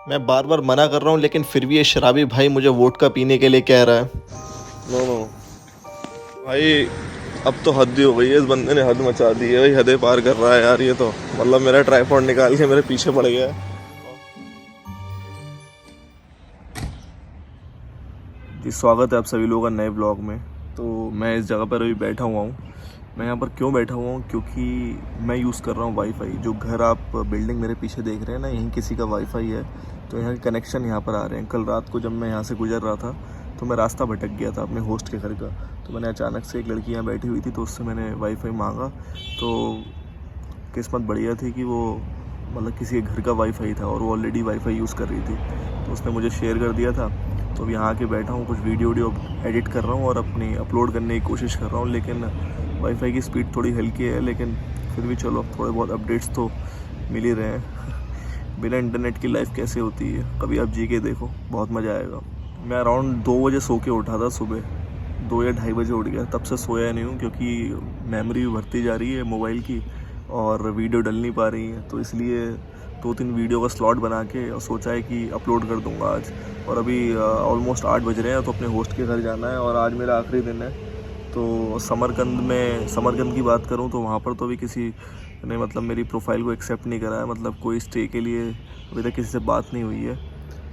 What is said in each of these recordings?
मैं बार बार मना कर रहा हूँ लेकिन फिर भी ये शराबी भाई मुझे वोडका पीने के लिए कह रहा है। नो नो भाई, अब तो हद ही हो गई है। इस बंदे ने हद मचा दी है भाई, हदें पार कर रहा है यार ये तो। मतलब मेरा ट्राईपॉड निकाल के मेरे पीछे पड़ गया है। जी स्वागत है आप सभी लोगों का नए ब्लॉग में। तो मैं इस जगह पर अभी बैठा हुआ हूँ। मैं यहाँ पर क्यों बैठा हुआ हूँ, क्योंकि मैं यूज़ कर रहा हूँ वाईफाई। जो घर आप बिल्डिंग मेरे पीछे देख रहे हैं ना, यहीं किसी का वाईफाई है। तो यहाँ के कनेक्शन यहाँ पर आ रहे हैं। कल रात को जब मैं यहाँ से गुजर रहा था तो मैं रास्ता भटक गया था अपने होस्ट के घर का। तो मैंने अचानक से, एक लड़की यहाँ बैठी हुई थी तो उससे मैंने वाईफाई मांगा। तो किस्मत बढ़िया थी कि वो मतलब किसी के घर का वाईफाई था और वो ऑलरेडी वाईफाई यूज़ कर रही थी, तो उसने मुझे शेयर कर दिया था। तो अब यहाँ आके बैठा हूँ, कुछ वीडियो एडिट कर रहा हूँ और अपनी अपलोड करने की कोशिश कर रहा हूँ। लेकिन वाईफाई की स्पीड थोड़ी हल्की है, लेकिन फिर भी चलो थोड़े बहुत अपडेट्स तो मिल ही रहे हैं। बिना इंटरनेट की लाइफ कैसे होती है, कभी आप जी के देखो, बहुत मज़ा आएगा। मैं अराउंड 2 बजे सो के उठा था सुबह। 2 या ढाई बजे उठ गया, तब से सोया नहीं हूँ क्योंकि मेमोरी बढ़ती जा रही है मोबाइल की और वीडियो डल नहीं पा रही है। तो इसलिए 2-3 वीडियो का स्लॉट बना के और सोचा है कि अपलोड कर दूंगा आज। और अभी ऑलमोस्ट 8 बज रहे हैं, तो अपने होस्ट के घर जाना है और आज मेरा आखिरी दिन है। तो समरकंद की बात करूं तो वहाँ पर तो अभी किसी ने मतलब मेरी प्रोफाइल को एक्सेप्ट नहीं करा है। मतलब कोई स्टे के लिए अभी तक किसी से बात नहीं हुई है।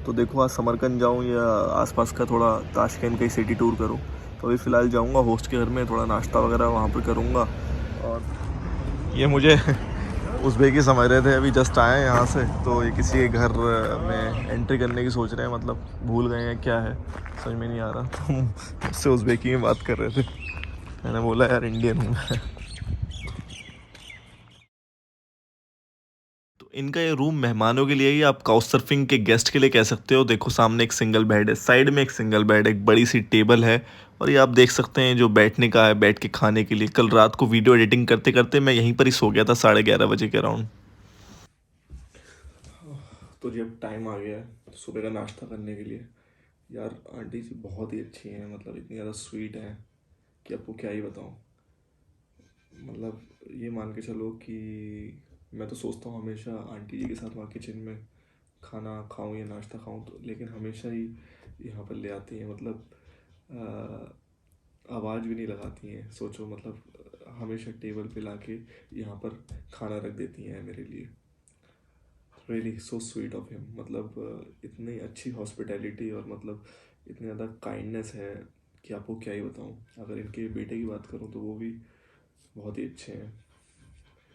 तो देखो आज समरकंद जाऊँ या आसपास का थोड़ा ताशकंद का ही सिटी टूर करूँ। तो अभी फ़िलहाल जाऊँगा होस्ट के घर में, थोड़ा नाश्ता वगैरह वहाँ पर करूँगा। और ये मुझे उज़्बेकी समझ रहे थे, अभी जस्ट आए हैं यहाँ से। तो ये किसी के घर में एंट्री करने की सोच रहे हैं, मतलब भूल गए हैं क्या है, समझ में नहीं आ रहा। तो मुझसे उज़्बेकी में बात कर रहे थे। मैंने बोला यार इंडियन हूँ मैं। तो इनका ये रूम मेहमानों के लिए, ही आप काउच सर्फिंग के गेस्ट के लिए कह सकते हो। देखो सामने एक सिंगल बेड है, साइड में एक सिंगल बेड, एक बड़ी सी टेबल है। और ये आप देख सकते हैं जो बैठने का है, बैठ के खाने के लिए। कल रात को वीडियो एडिटिंग करते करते मैं यहीं पर ही सो गया था 11:30 बजे के अराउंड। तो जी अब टाइम आ गया है सुबह का नाश्ता करने के लिए। यार आंटी जी बहुत ही अच्छी हैं, मतलब इतनी ज़्यादा स्वीट हैं कि आपको क्या ही बताऊँ। मतलब ये मान के चलो कि मैं तो सोचता हूँ हमेशा आंटी जी के साथ वहाँ किचन में खाना खाऊं या नाश्ता खाऊं, तो लेकिन हमेशा ही यहाँ पर ले आती हैं। मतलब आवाज़ भी नहीं लगाती हैं, सोचो। मतलब हमेशा टेबल पे लाके यहाँ पर खाना रख देती हैं मेरे लिए। Really so sweet of him. मतलब इतनी अच्छी हॉस्पिटैलिटी और मतलब इतनी ज़्यादा काइंडनेस है कि आपको क्या ही बताऊँ। अगर इनके बेटे की बात करूँ तो वो भी बहुत ही अच्छे हैं,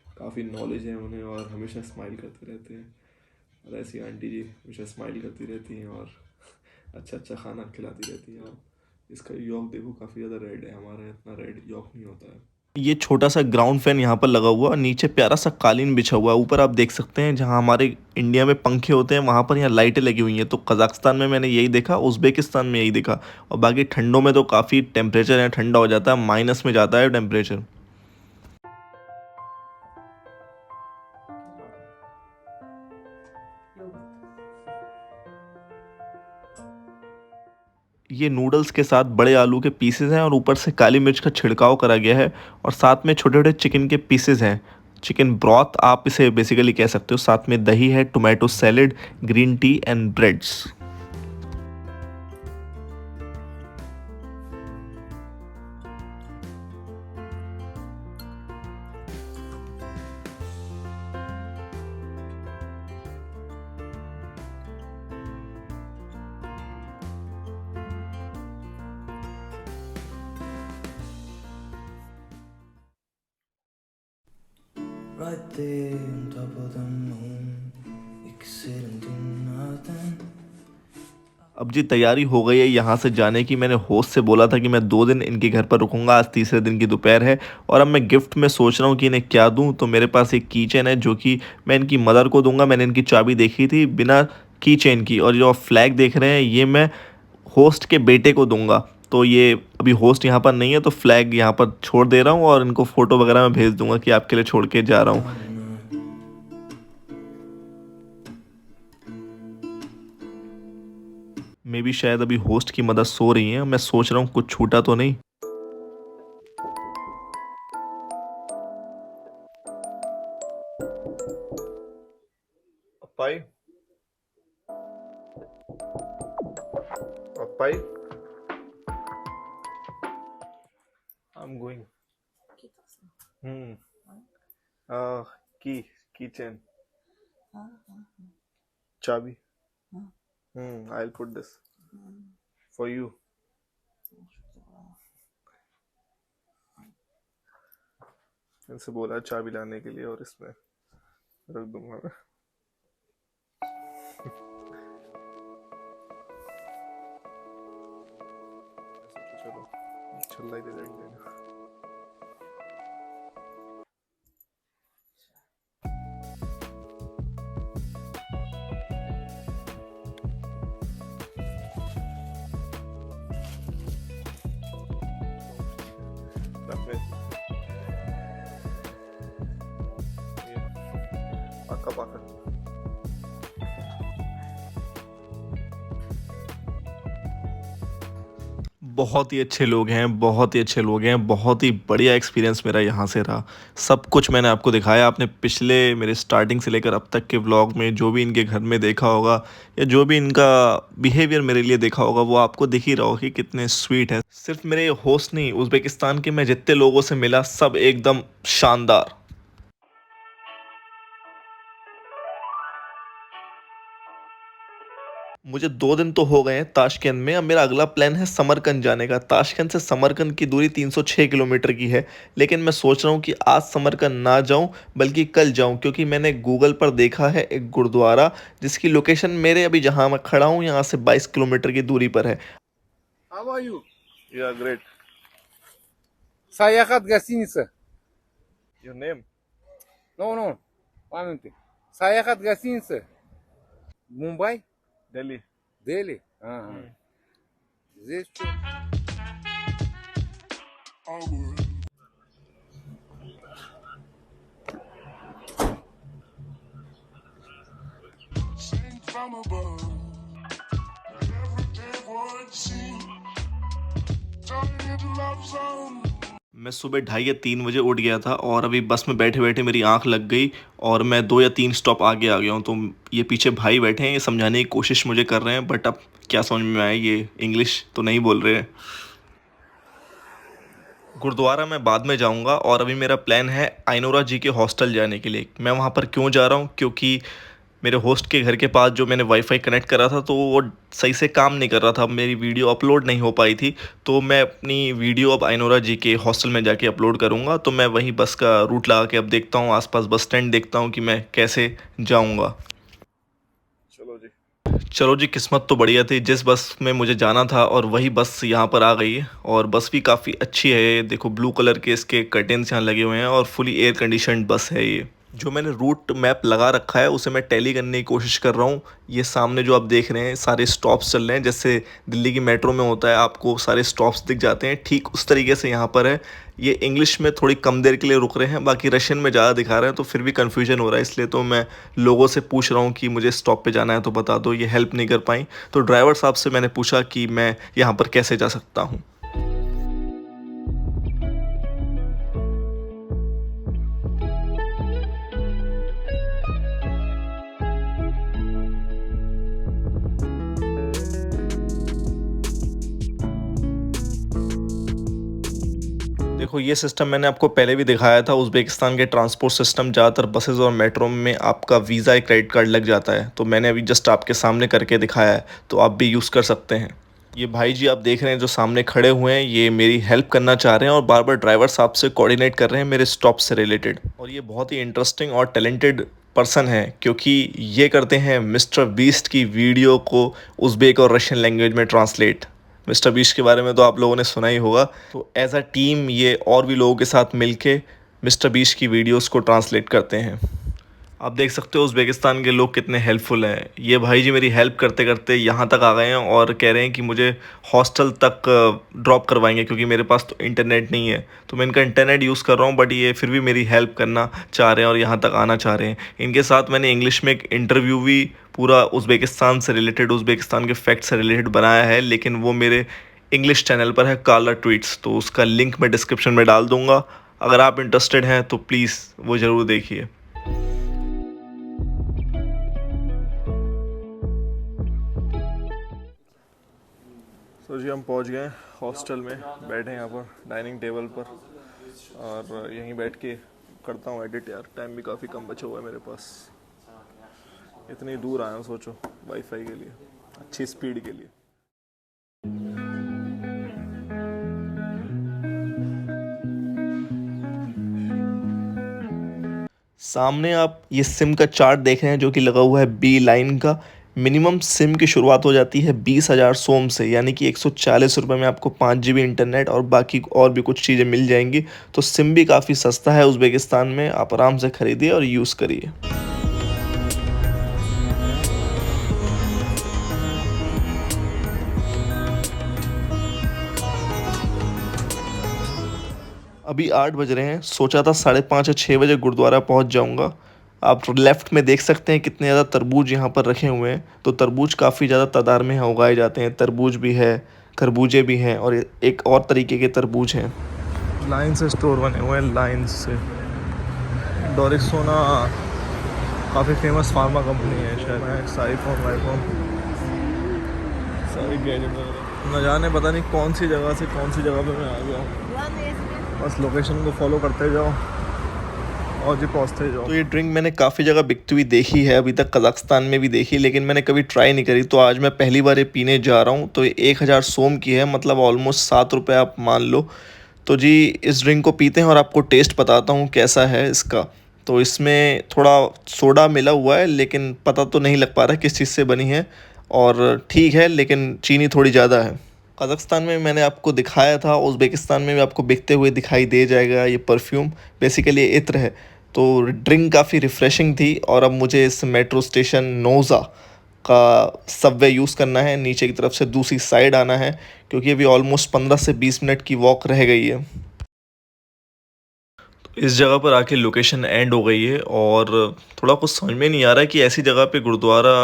काफ़ी नॉलेज है उन्हें और हमेशा स्माइल करते रहते हैं। और ऐसी आंटी जी हमेशा स्माइल करती रहती हैं और अच्छा अच्छा खाना खिलाती रहती हैं। और इसका यॉक देखो काफ़ी ज़्यादा रेड है, हमारे यहाँ इतना रेड यॉक नहीं होता है। ये छोटा सा ग्राउंड फैन यहाँ पर लगा हुआ, नीचे प्यारा सा कालीन बिछा हुआ है। ऊपर आप देख सकते हैं जहाँ हमारे इंडिया में पंखे होते हैं, वहाँ पर यहाँ लाइटें लगी हुई हैं। तो कजाकिस्तान में मैंने यही देखा, उज़्बेकिस्तान में यही देखा। और बाकी ठंडों में तो काफ़ी टेम्परेचर है, ठंडा हो जाता है, माइनस में जाता है टेम्परेचर। ये नूडल्स के साथ बड़े आलू के पीसेस हैं और ऊपर से काली मिर्च का छिड़काव करा गया है। और साथ में छोटे छोटे चिकन के पीसेस हैं, चिकन ब्रॉथ आप इसे बेसिकली कह सकते हो। साथ में दही है, tomato salad, green tea and breads. Right there on top of the moon, you can sit and do nothing. अब जी तैयारी हो गई है यहाँ से जाने की। मैंने होस्ट से बोला था कि मैं 2 दिन इनके घर पर रुकूंगा, आज तीसरे दिन की दोपहर है। और अब मैं गिफ्ट में सोच रहा हूँ कि इन्हें क्या दूँ। तो मेरे पास एक की चेन है जो कि मैं इनकी मदर को दूंगा। मैंने इनकी चाबी देखी थी बिना की चेन की। और जो आप फ्लैग देख रहे हैं ये मैं होस्ट के बेटे को दूंगा। तो ये अभी होस्ट यहाँ पर नहीं है, तो फ्लैग यहाँ पर छोड़ दे रहा हूँ और इनको फ़ोटो वगैरह मैं भेज दूंगा कि आपके लिए छोड़ के जा रहा हूँ। मे बी शायद अभी होस्ट की मदद सो रही है, मैं सोच रहा हूँ कुछ छूटा तो नहीं। पाई Five. I'm going. Hmm. Keychain. Chabi. I'll put this for you. इनसे बोला चाबी लाने के लिए और इसमें रख दूंगा मैं। चलो छल्ला ही दे देंगे। Paka. बहुत ही अच्छे लोग हैं, बहुत ही अच्छे लोग हैं, बहुत ही बढ़िया एक्सपीरियंस मेरा यहाँ से रहा। सब कुछ मैंने आपको दिखाया। आपने पिछले मेरे स्टार्टिंग से लेकर अब तक के व्लॉग में जो भी इनके घर में देखा होगा या जो भी इनका बिहेवियर मेरे लिए देखा होगा वो आपको दिख ही रहा होगा कि कितने स्वीट है। सिर्फ मेरे होस्ट नहीं, उज़्बेकिस्तान के मैं जितने लोगों से मिला सब एकदम शानदार। मुझे 2 दिन तो हो गए हैं ताशकंद में। अब मेरा अगला प्लान है समरकंद जाने का। ताशकंद से समरकंद की दूरी 306 किलोमीटर की है, लेकिन मैं सोच रहा हूँ कि आज समरकंद ना जाऊँ बल्कि कल जाऊँ, क्योंकि मैंने गूगल पर देखा है एक गुरुद्वारा जिसकी लोकेशन मेरे अभी जहाँ मैं खड़ा हूँ यहाँ से 22 किलोमीटर की दूरी पर है। How are you? Yeah, great. Sayahat гостиница. Your name? No. One minute. Sayahat гостиница. Mumbai? Delhi. Delhi? Ага. Здесь что? Sing from above. Every day would seem. Turning into love song. मैं सुबह 2:30 या 3 बजे उठ गया था और अभी बस में बैठे बैठे मेरी आंख लग गई और मैं 2 या 3 स्टॉप आगे आ गया हूँ। तो ये पीछे भाई बैठे हैं, ये समझाने की कोशिश मुझे कर रहे हैं, बट अब क्या समझ में आए, ये इंग्लिश तो नहीं बोल रहे हैं। गुरुद्वारा मैं बाद में जाऊंगा और अभी मेरा प्लान है आइनोरा जी के हॉस्टल जाने के लिए। मैं वहाँ पर क्यों जा रहा हूँ, क्योंकि मेरे होस्ट के घर के पास जो मैंने वाईफाई कनेक्ट करा था तो वो सही से काम नहीं कर रहा था, मेरी वीडियो अपलोड नहीं हो पाई थी। तो मैं अपनी वीडियो अब आइनोरा जी के हॉस्टल में जाके अपलोड करूँगा। तो मैं वहीं बस का रूट लगा के अब देखता हूँ, आसपास बस स्टैंड देखता हूँ कि मैं कैसे जाऊँगा। चलो जी, किस्मत तो बढ़िया थी, जिस बस में मुझे जाना था और वही बस यहाँ पर आ गई है। और बस भी काफ़ी अच्छी है, देखो ब्लू कलर के इसके कर्टेन्स यहाँ लगे हुए हैं और फुली एयर कंडीशनड बस है ये। जो मैंने रूट मैप लगा रखा है उसे मैं टैली करने की कोशिश कर रहा हूँ। ये सामने जो आप देख रहे हैं सारे स्टॉप्स चल रहे हैं, जैसे दिल्ली की मेट्रो में होता है आपको सारे स्टॉप्स दिख जाते हैं, ठीक उस तरीके से यहाँ पर है। ये इंग्लिश में थोड़ी कम देर के लिए रुक रहे हैं, बाकी रशियन में ज़्यादा दिखा रहे हैं, तो फिर भी कन्फ्यूजन हो रहा है। इसलिए तो मैं लोगों से पूछ रहा हूँ कि मुझे स्टॉप पे जाना है तो बता दो, ये हेल्प नहीं कर पाई। तो ड्राइवर साहब से मैंने पूछा कि मैं यहाँ पर कैसे जा सकता हूँ। देखो ये सिस्टम मैंने आपको पहले भी दिखाया था। उज़्बेकिस्तान के ट्रांसपोर्ट सिस्टम ज़्यादातर बसेस और मेट्रो में आपका वीज़ा या क्रेडिट कार्ड लग जाता है, तो मैंने अभी जस्ट आपके सामने करके दिखाया है, तो आप भी यूज़ कर सकते हैं। ये भाई जी आप देख रहे हैं जो सामने खड़े हुए हैं, ये मेरी हेल्प करना चाह रहे हैं और बार बार ड्राइवर साहब से कोऑर्डिनेट कर रहे हैं मेरे स्टॉप से रिलेटेड। और ये बहुत ही इंटरेस्टिंग और टैलेंटेड पर्सन है, क्योंकि ये करते हैं मिस्टर बीस्ट की वीडियो को उज़्बेक और रशियन लैंग्वेज में ट्रांसलेट। मिस्टर बीस्ट के बारे में तो आप लोगों ने सुना ही होगा। तो एज अ टीम ये और भी लोगों के साथ मिलके मिस्टर बीस्ट की वीडियोस को ट्रांसलेट करते हैं। आप देख सकते हो उज़्बेकिस्तान के लोग कितने हेल्पफुल हैं। ये भाई जी मेरी हेल्प करते करते यहाँ तक आ गए हैं और कह रहे हैं कि मुझे हॉस्टल तक ड्रॉप करवाएंगे, क्योंकि मेरे पास तो इंटरनेट नहीं है। तो मैं इनका इंटरनेट यूज़ कर रहा हूँ, बट ये फिर भी मेरी हेल्प करना चाह रहे हैं और यहाँ तक आना चाह रहे हैं। इनके साथ मैंने इंग्लिश में एक इंटरव्यू भी पूरा उज़्बेकिस्तान से रिलेटेड, उज़्बेकिस्तान के फैक्ट से रिलेटेड बनाया है, लेकिन वो मेरे इंग्लिश चैनल पर है, काला ट्वीट्स। तो उसका लिंक मैं डिस्क्रिप्शन में डाल दूँगा। अगर आप इंटरेस्टेड हैं तो प्लीज़ वो ज़रूर देखिए। तो जी हम पहुंच गए हॉस्टल में, बैठे हैं यहाँ पर डाइनिंग टेबल पर और यहीं बैठ के करता हूँ एडिट। यार टाइम भी काफ़ी कम बचा हुआ है मेरे पास, इतनी दूर आया हूँ सोचो वाईफाई के लिए, अच्छी स्पीड के लिए। सामने आप ये सिम का चार्ट देख रहे हैं जो कि लगा हुआ है बी लाइन का। मिनिमम सिम की शुरुआत हो जाती है 20,000 सोम से, यानी कि 140 रुपये में आपको 5 GB इंटरनेट और बाकी और भी कुछ चीज़ें मिल जाएंगी। तो सिम भी काफ़ी सस्ता है उज़्बेकिस्तान में, आप आराम से ख़रीदिए और यूज़ करिए। अभी 8 बज रहे हैं, सोचा था 5:30 या 6 बजे गुरुद्वारा पहुंच जाऊंगा। आप लेफ़्ट में देख सकते हैं कितने ज़्यादा तरबूज यहाँ पर रखे हुए हैं। तो तरबूज काफ़ी ज़्यादा तादाद में यहाँ उगाए जाते हैं। तरबूज भी है, खरबूजे भी हैं और एक और तरीके के तरबूज हैं। लाइन से स्टोर बने हुए हैं, लाइन से। डोरिक्सोना काफ़ी फेमस फार्मा कंपनी है शायद। सारी गैजेट न जाने पता नहीं कौन सी जगह से कौन सी जगह पे मैं आ गया हूँ। बस लोकेशन को फॉलो करते जाओ और जी पहुँचते जाओ। तो ये ड्रिंक मैंने काफ़ी जगह बिकती हुई देखी है, अभी तक कज़ाकस्तान में भी देखी, लेकिन मैंने कभी ट्राई नहीं करी। तो आज मैं पहली बार ये पीने जा रहा हूँ। तो 1000 सोम की है, मतलब ऑलमोस्ट 7 रुपये आप मान लो। तो जी इस ड्रिंक को पीते हैं और आपको टेस्ट बताता हूँ कैसा है इसका। तो इसमें थोड़ा सोडा मिला हुआ है, लेकिन पता तो नहीं लग पा रहा किस चीज़ से बनी है। और ठीक है, लेकिन चीनी थोड़ी ज़्यादा है। कज़ाकस्तान में मैंने आपको दिखाया था, उज़्बेकिस्तान में भी आपको बिकते हुए दिखाई दे जाएगा। ये परफ्यूम बेसिकली ये इत्र है। तो ड्रिंक काफ़ी रिफ़्रेशिंग थी और अब मुझे इस मेट्रो स्टेशन नोज़ा का सबवे यूज़ करना है, नीचे की तरफ से दूसरी साइड आना है, क्योंकि अभी ऑलमोस्ट 15 से 20 मिनट की वॉक रह गई है। इस जगह पर आके लोकेशन एंड हो गई है और थोड़ा कुछ समझ में नहीं आ रहा है कि ऐसी जगह पे गुरुद्वारा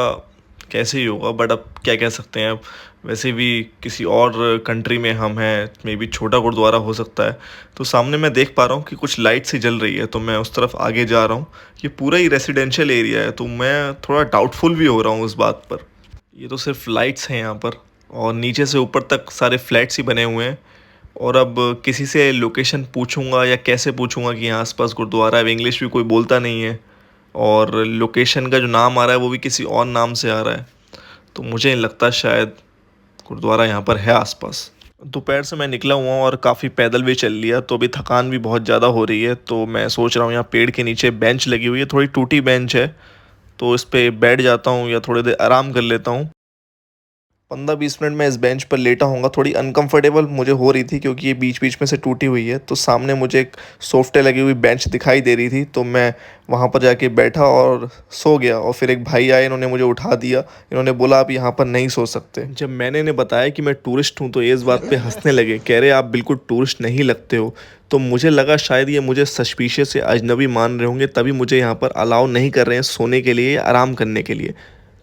कैसे ही होगा, बट अब क्या कह सकते हैं। अब वैसे भी किसी और कंट्री में हम हैं, मे बी छोटा गुरुद्वारा हो सकता है। तो सामने मैं देख पा रहा हूँ कि कुछ लाइट सी जल रही है, तो मैं उस तरफ आगे जा रहा हूँ। ये पूरा ही रेसिडेंशियल एरिया है, तो मैं थोड़ा डाउटफुल भी हो रहा हूँ उस बात पर। ये तो सिर्फ लाइट्स हैं यहाँ पर और नीचे से ऊपर तक सारे फ्लैट्स ही बने हुए हैं। और अब किसी से लोकेशन पूछूंगा या कैसे पूछूंगा कि यहाँ आसपास गुरुद्वारा है। इंग्लिश भी कोई बोलता नहीं है और लोकेशन का जो नाम आ रहा है वो भी किसी और नाम से आ रहा है। तो मुझे नहीं लगता शायद गुरुद्वारा यहाँ पर है आसपास। दोपहर से मैं निकला हुआ हूँ और काफ़ी पैदल भी चल लिया, तो अभी थकान भी बहुत ज़्यादा हो रही है। तो मैं सोच रहा हूँ यहाँ पेड़ के नीचे बेंच लगी हुई है, थोड़ी टूटी बेंच है, तो इस पर बैठ जाता हूँ या थोड़ी देर आराम कर लेता हूँ। 15-20 मिनट में इस बेंच पर लेटा होऊंगा। थोड़ी अनकंफर्टेबल मुझे हो रही थी क्योंकि ये बीच बीच में से टूटी हुई है। तो सामने मुझे एक सोफ्टे लगी हुई बेंच दिखाई दे रही थी, तो मैं वहाँ पर जाके बैठा और सो गया। और फिर एक भाई आए, इन्होंने मुझे उठा दिया। इन्होंने बोला आप यहाँ पर नहीं सो सकते। जब मैंने इन्हें बताया कि मैं टूरिस्ट हूँ तो ये इस बात पर हंसने लगे, कह रहे आप बिल्कुल टूरिस्ट नहीं लगते हो। तो मुझे लगा शायद ये मुझे सस्पिशियस या अजनबी मान रहे होंगे, तभी मुझे यहाँ पर अलाउ नहीं कर रहे हैं सोने के लिए या आराम करने के लिए।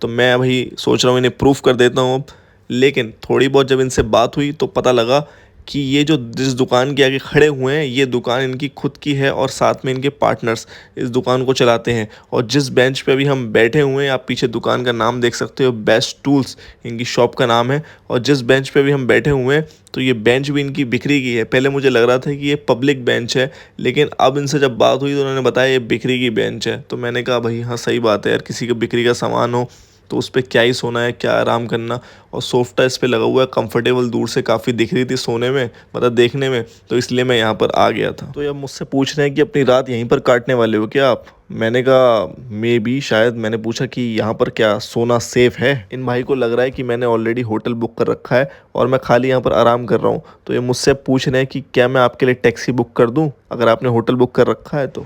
तो मैं अभी सोच रहा हूँ इन्हें प्रूफ कर देता हूँ। लेकिन थोड़ी बहुत जब इनसे बात हुई तो पता लगा कि ये जो जिस दुकान के आगे खड़े हुए हैं, ये दुकान इनकी खुद की है और साथ में इनके पार्टनर्स इस दुकान को चलाते हैं। और जिस बेंच पे अभी हम बैठे हुए हैं, आप पीछे दुकान का नाम देख सकते हो, बेस्ट टूल्स इनकी शॉप का नाम है। और जिस बेंच पे भी हम बैठे हुए हैं, तो ये बेंच भी इनकी बिक्री की है। पहले मुझे लग रहा था कि ये पब्लिक बेंच है, लेकिन अब इनसे जब बात हुई तो उन्होंने बताया ये बिक्री की बेंच है। तो मैंने कहा भाई हाँ सही बात है यार, किसी का बिक्री का सामान हो तो उस पर क्या ही सोना है, क्या आराम करना। और सोफ्टा इस पर लगा हुआ है, कंफर्टेबल दूर से काफ़ी दिख रही थी सोने में, मतलब देखने में, तो इसलिए मैं यहाँ पर आ गया था। तो ये मुझसे पूछ रहे हैं कि अपनी रात यहीं पर काटने वाले हो क्या आप। मैंने कहा मे बी शायद। मैंने पूछा कि यहाँ पर क्या सोना सेफ़ है। इन भाई को लग रहा है कि मैंने ऑलरेडी होटल बुक कर रखा है और मैं खाली यहाँ पर आराम कर रहा हूँ। तो ये मुझसे पूछ रहे हैं कि क्या मैं आपके लिए टैक्सी बुक कर दूँ अगर आपने होटल बुक कर रखा है तो।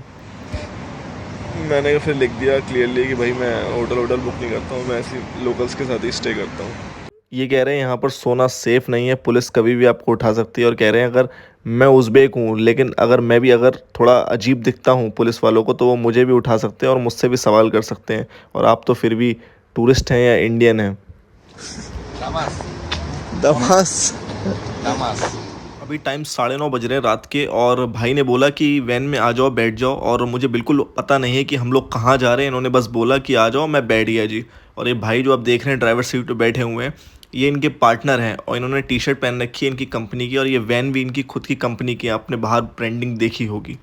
मैंने फिर लिख दिया क्लियरली कि भाई मैं होटल बुक नहीं करता हूँ, मैं ऐसी लोकल्स के साथ ही स्टे करता हूँ। ये कह रहे हैं यहाँ पर सोना सेफ़ नहीं है, पुलिस कभी भी आपको उठा सकती है। और कह रहे हैं अगर मैं उज़्बेक हूँ, लेकिन अगर मैं भी अगर थोड़ा अजीब दिखता हूँ पुलिस वालों को, तो वो मुझे भी उठा सकते हैं और मुझसे भी सवाल कर सकते हैं। और आप तो फिर भी टूरिस्ट हैं या इंडियन हैं। दमास अभी टाइम 9:30 बज रहे हैं रात के और भाई ने बोला कि वैन में आ जाओ, बैठ जाओ। और मुझे बिल्कुल पता नहीं है कि हम लोग कहाँ जा रहे हैं। इन्होंने बस बोला कि आ जाओ, मैं बैठ गया जी। और ये भाई जो आप देख रहे हैं ड्राइवर सीट पे बैठे हुए हैं, ये इनके पार्टनर हैं और इन्होंने टी शर्ट पहन रखी है इनकी कंपनी की, और ये वैन भी इनकी खुद की कंपनी की है, आपने बाहर ब्रांडिंग देखी होगी।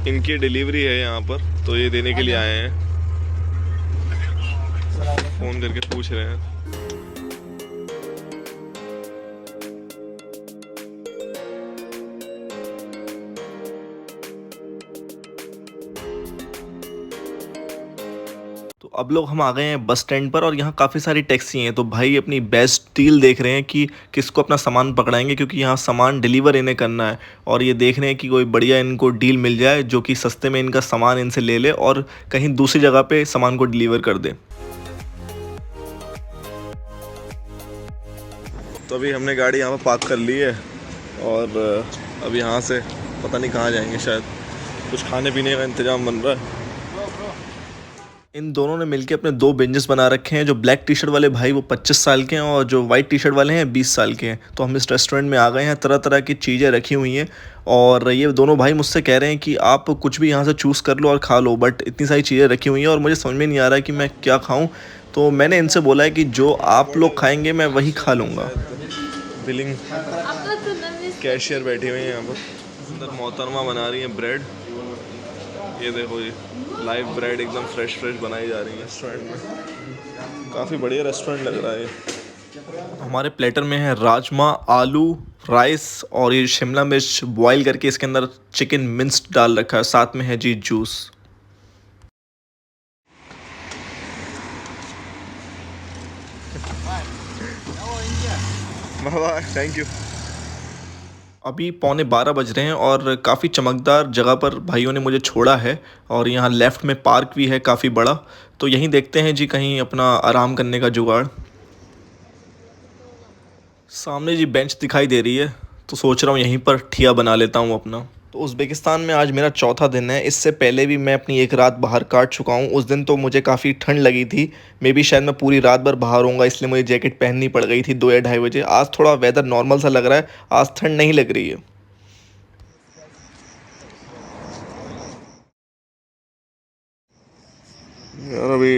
इनकी डिलीवरी है यहाँ पर, तो ये देने के लिए आए हैं। फ़ोन करके पूछ रहे हैं। तो अब लोग हम आ गए हैं बस स्टैंड पर, और यहाँ काफ़ी सारी टैक्सी हैं। तो भाई अपनी बेस्ट डील देख रहे हैं कि किसको अपना सामान पकड़ाएंगे, क्योंकि यहाँ सामान डिलीवर इन्हें करना है, और ये देख रहे हैं कि कोई बढ़िया इनको डील मिल जाए जो कि सस्ते में इनका सामान इनसे ले ले और कहीं दूसरी जगह पे सामान को डिलीवर कर दे। तो अभी हमने गाड़ी यहाँ पर पार्क कर ली है, और अब यहाँ से पता नहीं कहाँ जाएंगे, शायद कुछ खाने पीने का इंतज़ाम बन रहा है। इन दोनों ने मिलके अपने 2 बेंचेस बना रखे हैं। जो ब्लैक टी शर्ट वाले भाई वो 25 साल के हैं, और जो वाइट टी शर्ट वाले हैं 20 साल के हैं। तो हम इस रेस्टोरेंट में आ गए हैं, तरह तरह की चीज़ें रखी हुई हैं, और ये दोनों भाई मुझसे कह रहे हैं कि आप कुछ भी यहाँ से चूज़ कर लो और खा लो, बट इतनी सारी चीज़ें रखी हुई हैं और मुझे समझ में नहीं आ रहा है कि मैं क्या खाऊँ। तो मैंने इनसे बोला है कि जो आप लोग खाएँगे मैं वही खा लूँगा। बिलिंग कैशियर बैठी हुई है यहाँ पर, अंदर मोहतरमा बना रही हैं ब्रेड। ये देखो, ये लाइव ब्रेड एकदम फ्रेश बनाई जा रही है रेस्टोरेंट में। काफ़ी बढ़िया रेस्टोरेंट लग रहा है ये। हमारे प्लेटर में है राजमा, आलू, राइस, और ये शिमला मिर्च बॉईल करके इसके अंदर चिकन मिंस्ड डाल रखा है, साथ में है जी जूस। Bye, thank you. अभी 11:15 बज रहे हैं और काफ़ी चमकदार जगह पर भाइयों ने मुझे छोड़ा है, और यहाँ लेफ़्ट में पार्क भी है काफ़ी बड़ा। तो यहीं देखते हैं जी कहीं अपना आराम करने का जुगाड़। सामने जी बेंच दिखाई दे रही है, तो सोच रहा हूँ यहीं पर ठिया बना लेता हूँ अपना। तो उज़्बेकिस्तान में आज मेरा चौथा दिन है। इससे पहले भी मैं अपनी एक रात बाहर काट चुका हूँ। उस दिन तो मुझे काफ़ी ठंड लगी थी, मे बी शायद मैं पूरी रात भर बाहर होऊंगा, इसलिए मुझे जैकेट पहननी पड़ गई थी 2 या 2:30 बजे। आज थोड़ा वेदर नॉर्मल सा लग रहा है, आज ठंड नहीं लग रही है। यार अभी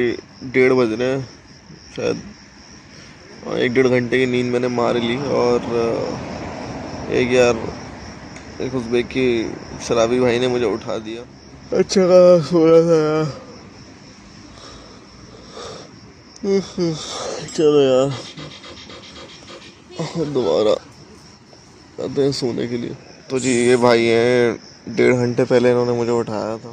1:30 बज रहे हैं, शायद 1-1.5 घंटे की नींद मैंने मार ली, और एक उज़्बेकी शराबी भाई ने मुझे उठा दिया। अच्छा खासा सोया था यार। चलो यार दोबारा आते हैं सोने के लिए। तो जी ये भाई हैं, 1.5 घंटे पहले इन्होंने मुझे उठाया था।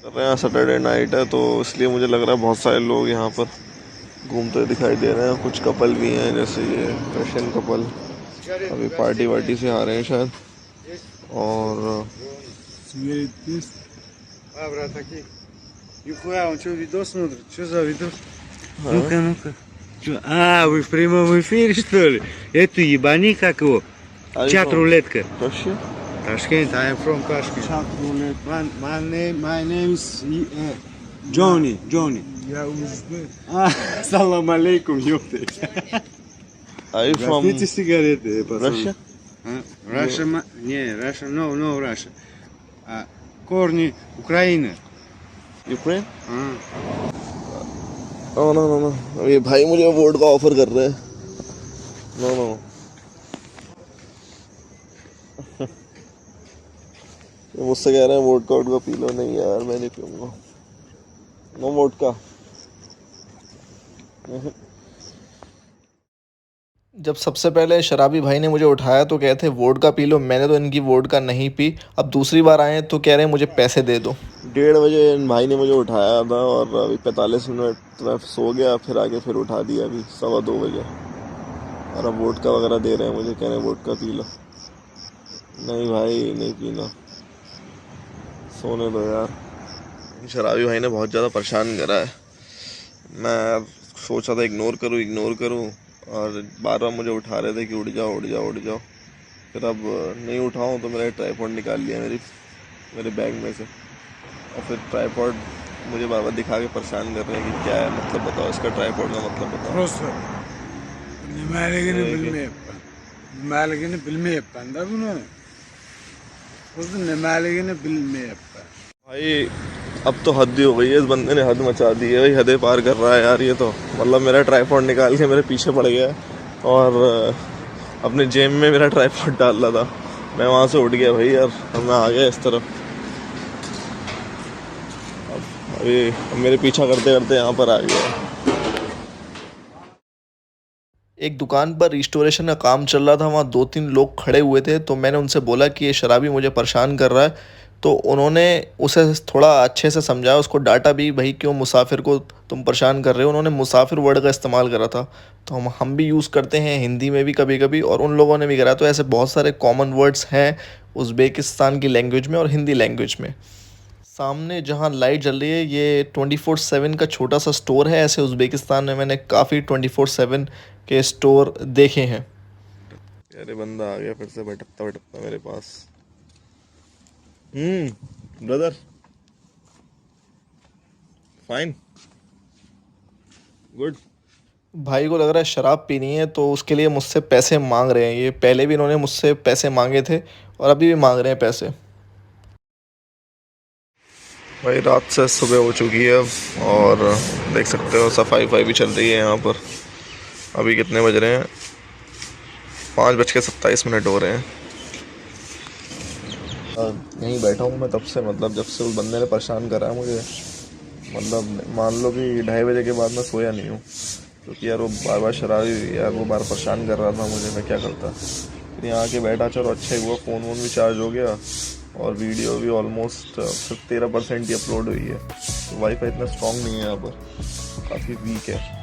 कर रहे हैं, सैटरडे नाइट है तो इसलिए मुझे लग रहा है बहुत सारे लोग यहाँ पर घूमते दिखाई दे रहे हैं। कुछ कपल भी हैं, जैसे ये रशियन कपल अभी पार्टी वार्टी से आ रहे हैं शायद। और вы в прямом эфире, что ли? Это ебани, как его? Чат-рулетка. Tashkent, I am from Tashkent. My name is Johnny. Салам алейкум, ёпты. Are you from Простите сигареты, Russia? Russia, no Russia. Корни Украина. Ukraine? No, ये भाई मुझे वोट का ऑफर कर रहे हैं। नो मुझसे कह रहे हैं वोट का पी लो। नहीं यार, मैं नहीं पीऊँगा, नो वोट का। जब सबसे पहले शराबी भाई ने मुझे उठाया तो कहते वोडका पी लो, मैंने तो इनकी वोडका नहीं पी। अब दूसरी बार आए तो कह रहे हैं मुझे पैसे दे दो। 1:30 बजे इन भाई ने मुझे उठाया था, और अभी 45 मिनट मैं सो गया, फिर आके फिर उठा दिया अभी 2:15 बजे, और अब वोडका वगैरह दे रहे हैं मुझे, कह रहे हैं वोडका पी लो। नहीं भाई, नहीं पीना, सोने दो यार। शराबी भाई ने बहुत ज़्यादा परेशान करा है। मैं सोचा था इग्नोर करूँ, और बार-बार मुझे उठा रहे थे कि उठ जाओ। फिर अब नहीं उठाऊँ तो मेरा ट्राइपॉड निकाल लिया मेरे बैग में से, और फिर ट्राइपॉड मुझे बार-बार दिखा के परेशान कर रहे हैं कि क्या है मतलब बताओ, इसका ट्राइपॉड का मतलब बताओ। Просто भाई अब तो हद ही हो गई है, इस बंदे ने हद मचा दी है भाई, हदें पार कर रहा है यार ये तो। मतलब मेरा ट्राइपॉड निकाल के मेरे पीछे पड़ गया और अपने जेब में मेरा ट्राइपॉड डाल रहा था, मैं वहाँ से उठ गया भाई यार, अब मैं आ गया इस तरफ। अब मेरे पीछा करते करते यहाँ पर आ गया। एक दुकान पर रिस्टोरेशन का काम चल रहा था, वहाँ 2-3 लोग खड़े हुए थे, तो मैंने उनसे बोला कि ये शराबी मुझे परेशान कर रहा है, तो उन्होंने उसे थोड़ा अच्छे से समझाया, उसको डांटा भी, भाई क्यों मुसाफिर को तुम परेशान कर रहे हो। उन्होंने मुसाफिर वर्ड का इस्तेमाल करा था, तो हम भी यूज़ करते हैं हिंदी में भी कभी कभी, और उन लोगों ने भी करा। तो ऐसे बहुत सारे कॉमन वर्ड्स हैं उज़्बेकिस्तान की लैंग्वेज में और हिंदी लैंग्वेज में। सामने जहाँ लाइट जल रही है ये 24/7 का छोटा सा स्टोर है। ऐसे उज़्बेकिस्तान में मैंने काफ़ी 24/7 के स्टोर देखे हैं। अरे बंदा आ गया फिर से भटकता भटकता मेरे पास। Brother fine good. भाई को लग रहा है शराब पीनी है, तो उसके लिए मुझसे पैसे मांग रहे हैं। ये पहले भी इन्होंने मुझसे पैसे मांगे थे और अभी भी मांग रहे हैं पैसे। भाई रात से सुबह हो चुकी है और देख सकते हो सफाई भी चल रही है यहाँ पर। अभी कितने बज रहे हैं? 5:27 हो रहे हैं। यहीं बैठा हूँ मैं तब से, मतलब जब से उस बंदे ने परेशान करा है मुझे। मतलब मान लो कि 2:30 बजे के बाद मैं सोया नहीं हूँ, क्योंकि यार वो बार शराबी यार वो बार परेशान कर रहा था मुझे, मैं क्या करता। फिर यहाँ आके बैठा, चलो अच्छा ही हुआ, फ़ोन भी चार्ज हो गया और वीडियो भी ऑलमोस्ट 13% ही अपलोड हुई है। तो वाईफाई इतना स्ट्रॉन्ग नहीं है यहाँ पर, काफ़ी वीक है।